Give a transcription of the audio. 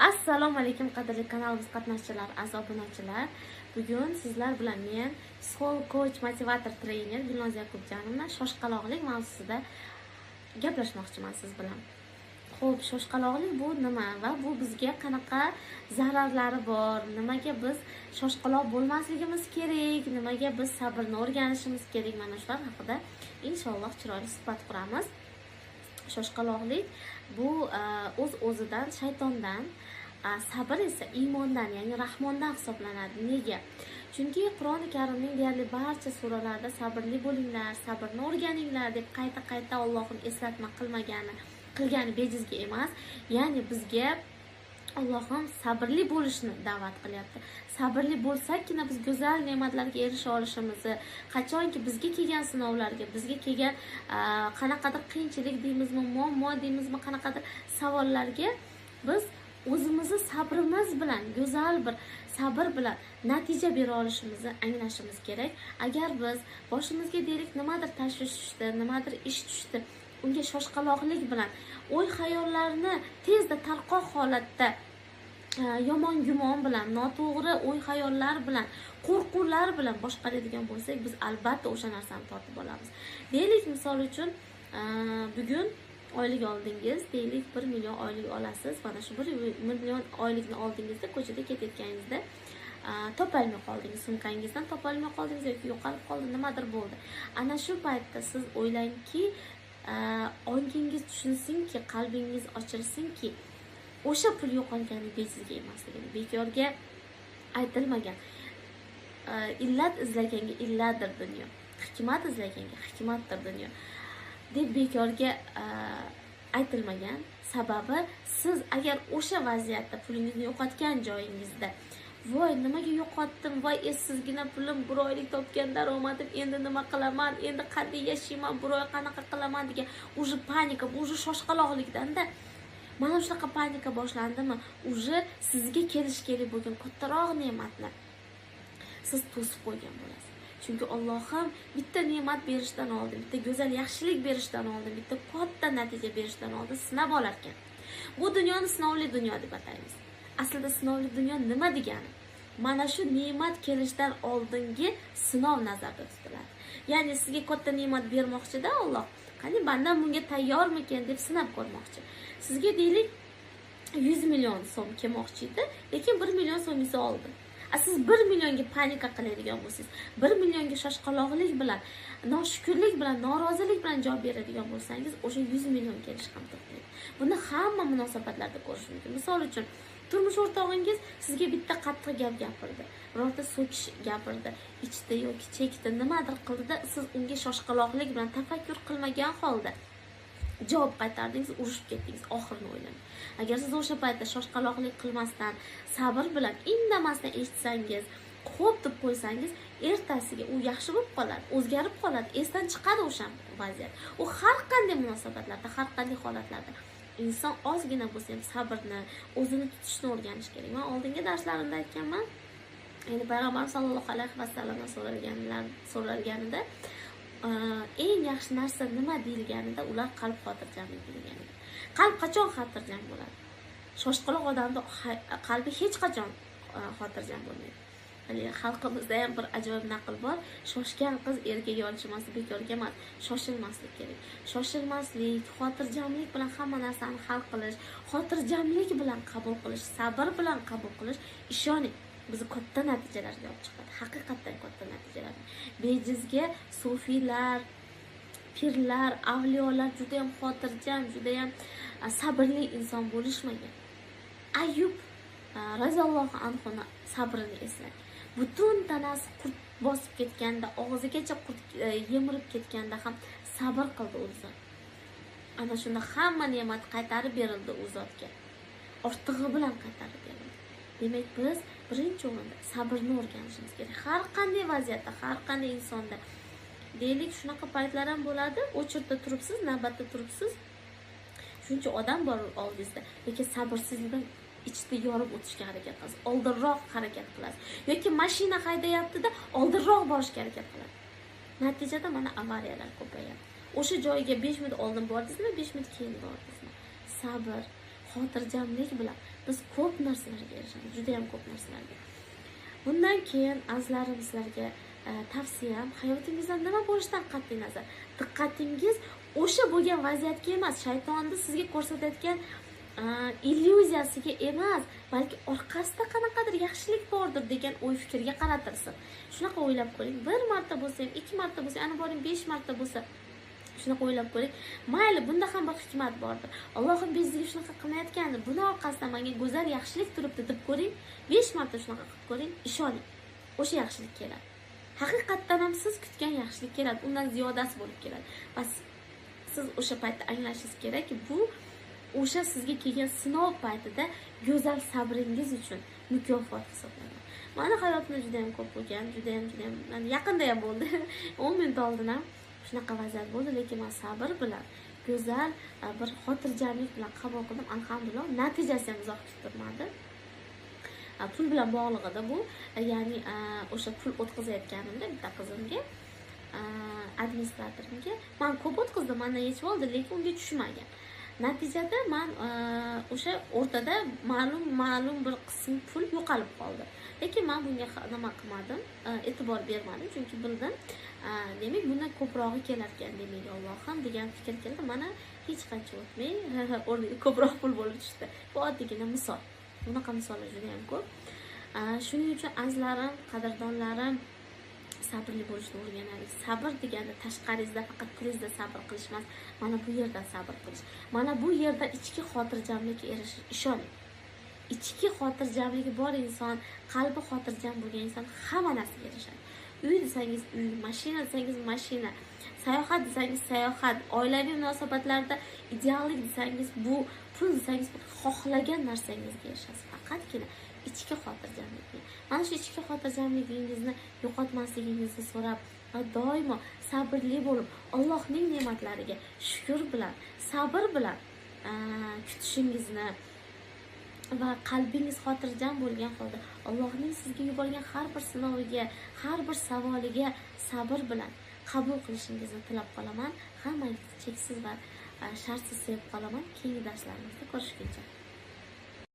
Assalomu alaykum qadrli kanalimiz qatnashchilari, aziz obunachilar. Bugun sizlar bilan men psixolog, coach, motivator, trener Gulnoz Yakubjanova shoshqaloqlik mavzusida gaplashmoqchiman siz bilan. Xo'p, shoshqaloqlik bu nima va bu bizga qanaqa zararlari bor? Nimaga biz shoshqaloq bo'lmasligimiz kerak? Nimaga biz sabrni o'rganishimiz kerak? Mana shular haqida inshaalloh chiroyli suhbat quramiz. Shoshqaloqlik bu o'z-o'zidan shaytondan, sabr esa iymondan, ya'ni rahmondan hisoblanadi. Nega? Chunki Qur'oni Karimning deyarli barcha suralarida sabrli bo'linglar, sabrni o'rganinglar deb qayta-qayta Allohning eslatma qilgani bejizga emas. Ya'ni bizga Allohim sabrli bo'lishni da'vat qilyapti. Sabrli bo'lsakkina biz go'zal ne'matlarga erisha olishimizni, qachonki bizga kelgan sinovlarga, bizga kelgan qanaqadir qiyinchilik deymizmi, muammo deymizmi, qanaqadir savollarga biz o'zimizni sabrimiz bilan, go'zal bir sabr bilan natija bera olishimizni anglashimiz kerak. Agar biz boshimizga deylik nimadir tashvish tushdi, nimadir ish tushdi, unga shoshqaloqlik bilan o'y xayollarni tezda tarqoq holatda yomon gumon bilan, noto'g'ri o'y xayollar bilan, qo'rquvlar bilan boshqaradigan bo'lsak, biz albatta o'sha narsani tortib olamiz. Deylik, misol uchun bugun oylik oldingiz, deylik 1 million oylik olasiz. Mana shu 1 million oylikni oldingizda ko'chada ketayotganingizda topolmay qoldingiz, sumkangizdan topolmay qoldingiz yoki yo'qolib qoldi, nimadir bo'ldi. Ana shu paytda siz o'ylangki, ongingiz tushunsinki, qalbingiz ochilsinki, o'sha pul yo'qolgani bejizga emasligini, bekorga aytilmagan. Illat izlaganga illatdir dunyo, hikmat izlaganga hikmatdir dunyo deb bekorga aytilmagan. Sababi siz agar o'sha vaziyatda pulingizni yo'qotgan joyingizda voy nimaga yo'qotdim, voy essizgina pulim, bir oylik topgan daromadim, endi nima qilaman, endi qanday yashayman, bir oy qanaqa qilaman degan уже panika, bu уже shoshqaloqlikdan-da. Mana shunaqa panika boshlandimi, уже sizga kelish kerak bo'lgan kattaroq ne'matlar siz to'sib qo'ygan bo'lasiz. Chunki Allohim bitta ne'mat berishdan oldin, bitta go'zal yaxshilik berishdan oldin, bitta katta natija berishdan oldin sinab olar ekan. Bu dunyoni sinovli dunyo deb ataymiz. Aslida sinovli dunyo nima degani? Mana shu ne'mat kelishdan oldingi sinov nazarda tutiladi. Ya'ni sizga katta ne'mat bermoqchi-da Alloh. Qani bandam bunga tayyormikan deb sinab ko'rmoqchi. Sizga deylik 100 million so'm kelmoqchi edi, lekin 1 million so'mingizni oldi. Siz 1 millionga panika qiladigan bo'lsangiz, 1 millionga shoshqaloqlik bilan, noshukrlik bilan, norozilik bilan javob beradigan bo'lsangiz, o'sha 100 million kelish ham to'xtaydi. Buni hamma munosabatlarda ko'rish mumkin. Misol uchun, turmush o'rtog'ingiz sizga bitta qattiq gap gapirdi, birorta so'kish gapirdi, ichdi yoki chekdi, nimadir qildi, siz unga shoshqaloqlik bilan tafakkur qilmagan holda javob qaytardingiz, urushib ketdingiz, oxirini o'ylang. Agar siz o'sha paytda shoshqaloqlik qilmasdan, sabr bilan, indamasdan eshitsangiz, xo'p deb qo'ysangiz, ertasiga u yaxshi bo'lib qoladi, o'zgarib qoladi, esdan chiqadi o'sha vaziyat. U har qanday munosabatlarda, har qanday holatlarda inson ozgina bo'lsa ham sabrni, o'zini tutishni o'rganish kerak. Men oldingi darslarimda aytganman, ya'ni payg'ambar sollallohu alayhi vasallamdan so'ralganida eng yaxshi narsa nima deyilganida ular qalb xotirjamlik degan edi. Qalb qachon xotirjam bo'ladi? Shoshqaloq odamning qalbi hech qachon xotirjam bo'lmaydi. Ya'ni xalqimizda ham bir ajoyib naql bor. Shoshgan qiz erga yolchimas, bekorga emas, shoshilmaslik kerak. Shoshilmaslik, xotirjamlik bilan hamma narsani hal qilish, xotirjamlik bilan qabul qilish, sabr bilan qabul qilish, ishoning, bizni katta natijalarga olib chiqadi. Haqiqatdan katta natijalarga. Bejizga sufiylar, pirlar, avliyolar juda ham xotirjam, juda ham sabrli inson bo'lishmagan. Ayyub raziyallohu anhu sabrini eslang. Butun tanasi qurt bosib ketganda, og'zigacha qurt yemirib ketganda ham sabr qildi u zot. Ana shunda hamma ne'mat qaytarib berildi u zotga. Ortig'i bilan qaytarib berildi. Demak, biz birinchi o'rinda sabrni o'rganishimiz kerak. Har qanday vaziyatda, har qanday insonda. Deylik, shunaqa paytlar ham bo'ladi, o'chirda turibsiz, navbatda turibsiz. Shuncha odam bor oldingizda, lekin sabrsizlikdan ichida yorib o'tishga harakat qilasiz, oldinroq harakat qilasiz. Yoki mashina haydayapti-da, oldinroq borishga harakat qilasiz. Natijada mana avariyalar ko'payadi. O'sha joyiga 5 minut oldin bordingizmi, 5 minut keyin bordingizmi? Sabr, xotirjamlik bilan biz ko'p narsalarga erishamiz, juda ham ko'p narsalarga. Bundan keyin azizlarim, sizlarga tavsiyam, hayotingizda nima bo'lishidan qat'iy nazar, diqqatingiz o'sha bo'lgan vaziyatga emas, shaytonni sizga ko'rsatayotgan illyuziyasiga emas, balki orqasida qanaqadir yaxshilik bordir degan o'y fikrga qaratilsin. Shunaqa o'ylab ko'ring. 1 marta bo'lsa ham, 2 marta bo'lsa, ana boring 5 marta bo'lsa, shunaqa o'ylab ko'ring. Mayli, bunda ham bir hikmat bordir. Allohim bizga shunaqa qilmayotgandi. Buni orqasida menga go'zal yaxshilik turibdi deb ko'ring. 5 marta shunaqa qilib ko'ring, ishoning. O'sha yaxshilik keladi. Haqiqatdan ham siz kutgan yaxshilik keladi, undan ziyodasi bo'lib keladi. Va siz o'sha paytda anglashingiz kerakki, bu o'sha sizga kelgan sinov paytida go'zal sabringiz uchun mukofot hisoblanadi. Meni hayotimda juda ham ko'p bo'lgan, juda ham yaqinda ham bo'ldi. 10 minut oldin ham shunaqa vaziyat bo'ldi, lekin men sabr bilan, go'zal bir xotirjamlik bilan qabul qildim. Alhamdulillah, natijasi ham uzoq kuttirmadi. Pul bilan bog'liq edi bu. Ya'ni o'sha pul o'tkazayotganimda bitta qizimga, administratorimga men ko'p o'tkazdim, mendan yechib oldi, lekin unga tushmagan. Natijada men o'sha o'rtada ma'lum bir qism pul yo'qolib qoldi. Lekin men bunga nima qilmadim, e'tibor bermadim, chunki bildim, demak bundan ko'prog'i kelar ekan, demak Allohim degan fikr keldi. Mana hech qancha o'tmay o'rniga ko'proq pul bo'lib tushdi. Bu oddiygina misol. Bunaqa misollar juda ham ko'p. Shuning uchun azizlarim, qadrdonlarim, sabrli bo'lishni o'rganaylik. Sabr degani tashqaringizda faqat tilingizda sabr qilish emas, mana bu yerda sabr qilish. Mana bu yerda ichki xotirjamlikka erishish, ishoning. Ichki xotirjamligi bor inson, qalbi xotirjam bo'lgan inson hamma narsaga erishadi. Uy desangiz uy, mashina desangiz mashina, sayohat desangiz sayohat, oilaviy munosabatlarda ideallik desangiz bu, pul desangiz xohlagan narsangizga erishasiz. Faqatgina ichki xotirjamlik. Mana shu ichki xotirjamligingizni yo'qotmasligingizni so'rab va doimo sabrli bo'lib, Allohning ne'matlariga shukr bilan, sabr bilan kutishingizni va qalbingiz xotirjam bo'lgan holda Allohning sizga yuborgan har bir sinoviga, har bir savoliga sabr bilan qabul qilishingizni tilab qolaman. Hammangizni cheksiz va shartsiz sevib qolaman. Keyingi darslarimizda ko'rishguncha.